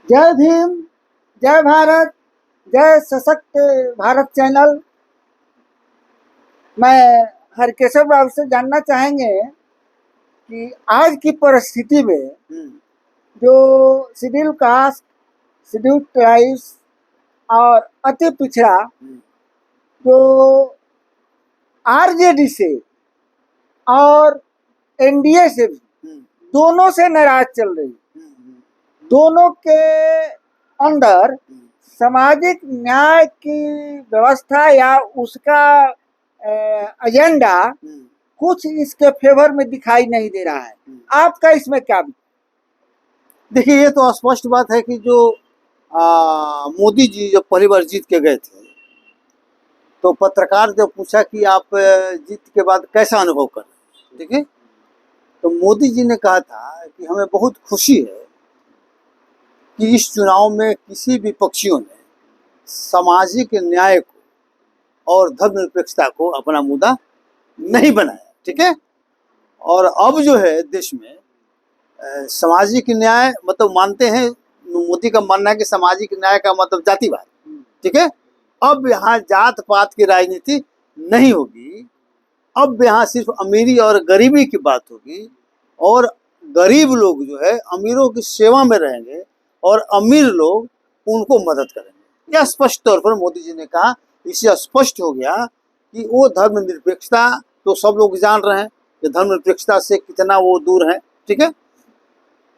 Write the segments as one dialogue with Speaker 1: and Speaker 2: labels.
Speaker 1: जय भीम, जय भारत, जय सशक्त भारत चैनल। मैं हरकेशव राव से जानना चाहेंगे कि आज की परिस्थिति में जो शेड्यूल कास्ट, शेड्यूल ट्राइब्स और अति पिछड़ा जो आरजेडी से और एनडीए से भी दोनों से नाराज चल रही, दोनों के अंदर सामाजिक न्याय की व्यवस्था या उसका एजेंडा कुछ इसके फेवर में दिखाई नहीं दे रहा है। आपका इसमें क्या?
Speaker 2: देखिए, ये तो स्पष्ट बात है कि जो मोदी जी जब पहली बार जीत के गए थे तो पत्रकार जब पूछा कि आप जीत के बाद कैसा अनुभव कर रहे हैं, ठीक है, तो मोदी जी ने कहा था कि हमें बहुत खुशी है कि इस चुनाव में किसी विपक्षियों ने सामाजिक न्याय को और धर्मनिरपेक्षता को अपना मुद्दा नहीं बनाया, ठीक है। और अब जो है देश में सामाजिक न्याय मतलब मानते हैं, मोदी का मानना है कि सामाजिक न्याय का मतलब जातिवाद, ठीक है। अब यहाँ जात पात की राजनीति नहीं होगी, अब यहाँ सिर्फ अमीरी और गरीबी की बात होगी और गरीब लोग जो है अमीरों की सेवा में रहेंगे और अमीर लोग उनको मदद करेंगे। यह स्पष्ट तौर पर मोदी जी ने कहा। इससे स्पष्ट हो गया कि वो धर्मनिरपेक्षता तो सब लोग जान रहे हैं कि धर्मनिरपेक्षता से कितना वो दूर है, ठीक है।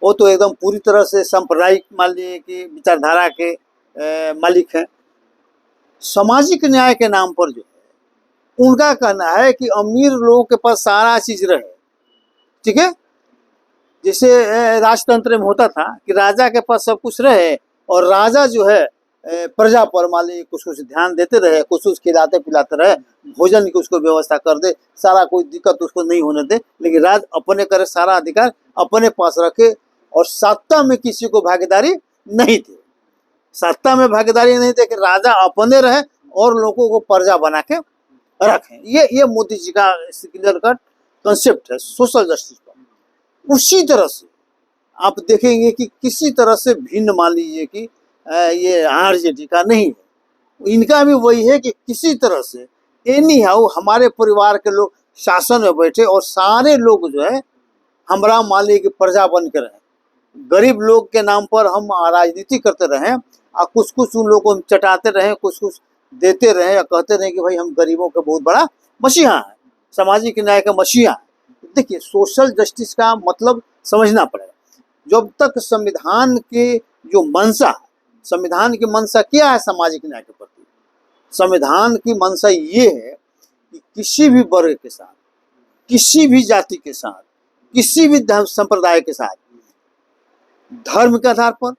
Speaker 2: वो तो एकदम पूरी तरह से सांप्रदायिक मान लीजिए कि विचारधारा के मालिक हैं। सामाजिक न्याय के नाम पर जो है उनका कहना है कि अमीर लोगों के पास सारा चीज रहे, ठीक है। जैसे राजतंत्र में होता था कि राजा के पास सब कुछ रहे और राजा जो है प्रजा पर मान लीजिए कुछ कुछ ध्यान देते रहे, कुछ कुछ खिलाते पिलाते रहे, भोजन की उसको व्यवस्था कर दे, सारा कोई दिक्कत उसको नहीं होने दे, लेकिन राज अपने करे, सारा अधिकार अपने पास रखे और सत्ता में किसी को भागीदारी नहीं थी। सत्ता में भागीदारी नहीं थे कि राजा अपने रहे और लोगों को प्रजा बना के रखें। ये मोदी जी का क्लियर कट कंसेप्ट है सोशल जस्टिस का। उसी तरह से आप देखेंगे कि किसी तरह से भिन्न मान लीजिए कि ये आरजेडी का नहीं है, इनका भी वही है कि किसी तरह से एनी हाउ हमारे परिवार के लोग शासन में बैठे और सारे लोग जो है हमरा मान लीजिए कि प्रजा बन के रहे, गरीब लोग के नाम पर हम राजनीति करते रहे और कुछ कुछ उन लोगों को चटाते रहे, कुछ कुछ देते रहे या कहते रहे कि भाई हम गरीबों का बहुत बड़ा मसीहा है, सामाजिक न्याय का मसीहा है। देखिए, सोशल जस्टिस का मतलब समझना पड़ेगा। जब तक संविधान के जो मंशा, संविधान की मंशा क्या है सामाजिक न्याय के प्रति? संविधान की मंशा ये है कि किसी भी वर्ग के साथ, किसी भी जाति के साथ, किसी भी संप्रदाय के साथ धर्म के आधार पर,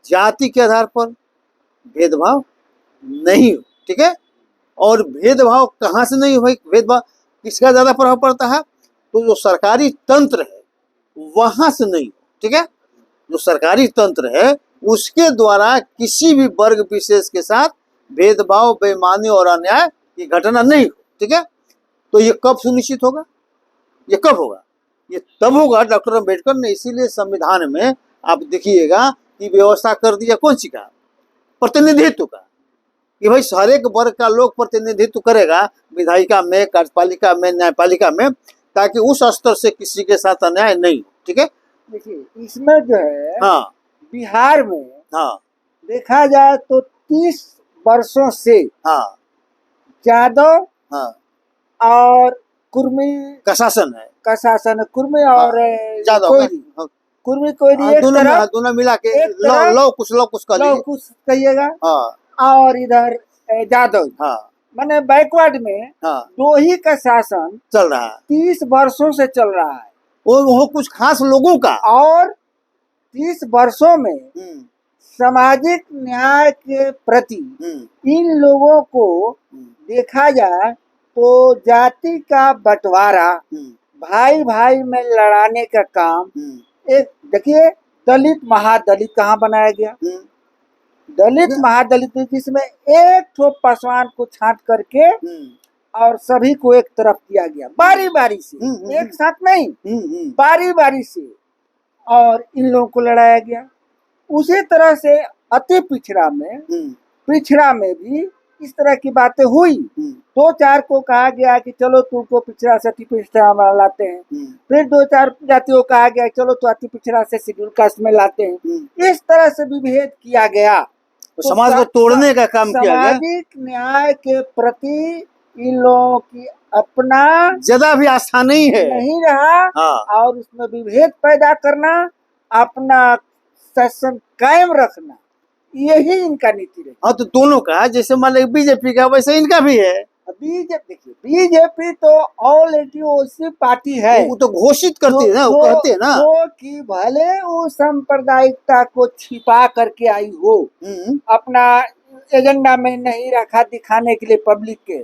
Speaker 2: जाति के आधार पर भेदभाव नहीं हो, ठीक है। और भेदभाव कहाँ से नहीं हो? भेदभाव किसका ज्यादा प्रभाव पड़ता है? तो जो सरकारी तंत्र है वहां से नहीं हो, ठीक है। जो सरकारी तंत्र है उसके द्वारा किसी भी वर्ग विशेष के साथ भेदभाव, बेईमानी और अन्याय की घटना नहीं हो, ठीक है। तो ये कब सुनिश्चित होगा? ये कब होगा? ये तब होगा, डॉक्टर अम्बेडकर ने इसीलिए संविधान में आप देखिएगा कि व्यवस्था कर दिया कौन सी का? प्रतिनिधित्व का, कि भाई हर एक वर्ग का लोग प्रतिनिधित्व करेगा विधायिका में, कार्यपालिका में, न्यायपालिका में, ताकि उस स्तर से किसी के साथ अन्याय नहीं हो, ठीक है।
Speaker 1: देखिए, इसमें जो है
Speaker 2: हाँ,
Speaker 1: बिहार में
Speaker 2: हाँ,
Speaker 1: देखा जाए तो 30 वर्षों से
Speaker 2: हाँ,
Speaker 1: यादव
Speaker 2: हाँ
Speaker 1: और कुर्मी
Speaker 2: का शासन है,
Speaker 1: का शासन है। कुर्मी और
Speaker 2: यादव
Speaker 1: कोयरी,
Speaker 2: हाँ,
Speaker 1: कुर्मी कोयरी एक
Speaker 2: दोनों
Speaker 1: तरफ,
Speaker 2: दोनों मिला के
Speaker 1: एक तरफ
Speaker 2: लव कुछ कर लीजिए,
Speaker 1: कुछ कहिएगा,
Speaker 2: हाँ,
Speaker 1: और इधर यादव,
Speaker 2: हाँ,
Speaker 1: माने बैकवर्ड में
Speaker 2: हाँ
Speaker 1: दो ही का शासन
Speaker 2: चल रहा है।
Speaker 1: 30 वर्षों से चल रहा है
Speaker 2: वो कुछ खास लोगों का,
Speaker 1: और 30 वर्षों में सामाजिक न्याय के प्रति इन लोगों को देखा जाए तो जाति का बंटवारा, भाई भाई में लड़ाने का काम, एक देखिए दलित महादलित कहाँ बनाया गया? दलित महादलित जिसमें एक ठो पासवान को छांट करके और सभी को एक तरफ किया गया, बारी बारी से, एक साथ नहीं, बारी बारी से, और इन लोगों को लड़ाया गया। उसी तरह से अति पिछड़ा में भी इस तरह की बातें हुई। दो चार को कहा गया कि चलो तुमको पिछड़ा से अति पिछड़ा में लाते हैं, फिर दो चार जातियों को कहा गया चलो तो अति पिछड़ा से शेड्यूल कास्ट में लाते हैं। इस तरह से विभेद किया गया,
Speaker 2: तो समाज को तोड़ने का काम किया गया।
Speaker 1: सामाजिक न्याय के प्रति इन लोगों की अपना
Speaker 2: ज्यादा भी आस्था नहीं
Speaker 1: रहा।
Speaker 2: हाँ।
Speaker 1: और उसमें विभेद पैदा करना, अपना शासन कायम रखना, यही इनका नीति रही।
Speaker 2: हाँ, तो दोनों का, जैसे मान लो बीजेपी का वैसे इनका भी है।
Speaker 1: बीजेपी तो ऑल इंक्लूसिव पार्टी है,
Speaker 2: वो तो घोषित करती है ना, वो कहते हैं ना
Speaker 1: कि भले वो सांप्रदायिकता को छिपा करके आई हो, अपना एजेंडा में नहीं रखा दिखाने के लिए पब्लिक के,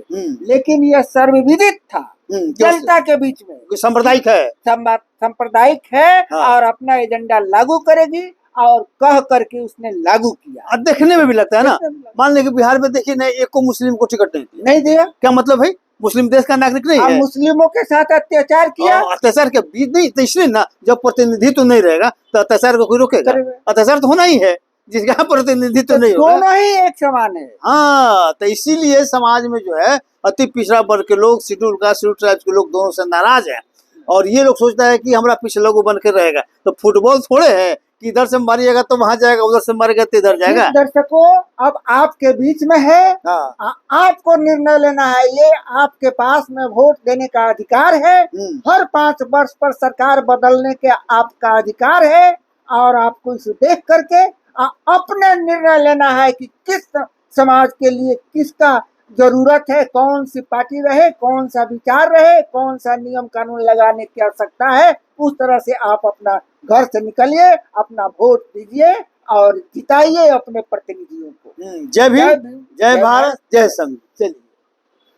Speaker 1: लेकिन यह सर्वविदित था जनता के बीच में
Speaker 2: सांप्रदायिक है,
Speaker 1: सांप्रदायिक है। हाँ। और अपना एजेंडा लागू करेगी और कह करके उसने लागू किया।
Speaker 2: और देखने में भी लगता है ना, मान लें कि बिहार में देखिए ना, एक को मुस्लिम को टिकट नहीं दिया। क्या मतलब है? मुस्लिम देश का नागरिक नहीं है,
Speaker 1: मुस्लिमों के साथ अत्याचार किया।
Speaker 2: अत्याचार के बीच नहीं, तो इसलिए ना, जब प्रतिनिधित्व नहीं रहेगा तो अत्याचार को कोई रोकेगा? अत्याचार तो होना ही है, जिसका प्रतिनिधित्व तो नहीं होगा।
Speaker 1: दोनों ही एक समान है।
Speaker 2: हाँ, तो इसीलिए समाज में जो है अति पिछड़ा वर्ग के लोग, शेड्यूल कास्ट, शेड्यूल ट्राइब्स के लोग दोनों से नाराज हैं। और ये लोग सोचता है कि हमारा पिछड़ा को बन के रहेगा। तो फुटबॉल थोड़े है कि इधर से मारिएगा तो वहां जाएगा, उधर से मारेगा तो इधर जाएगा।
Speaker 1: दर्शकों, अब आपके बीच में है। हाँ। आपको निर्णय लेना है, ये आपके पास में वोट देने का अधिकार है। हर 5 वर्ष पर सरकार बदलने के आपका अधिकार है, और आपको इसे देख करके अपने निर्णय लेना है कि किस समाज के लिए किसका जरूरत है, कौन सी पार्टी रहे, कौन सा विचार रहे, कौन सा नियम कानून लगाने की आवश्यकता है। उस तरह से आप अपना घर से निकलिए, अपना वोट दीजिए और जिताइए अपने प्रतिनिधियों को।
Speaker 2: जय भीम, जय भारत, जय संघ। चलिए।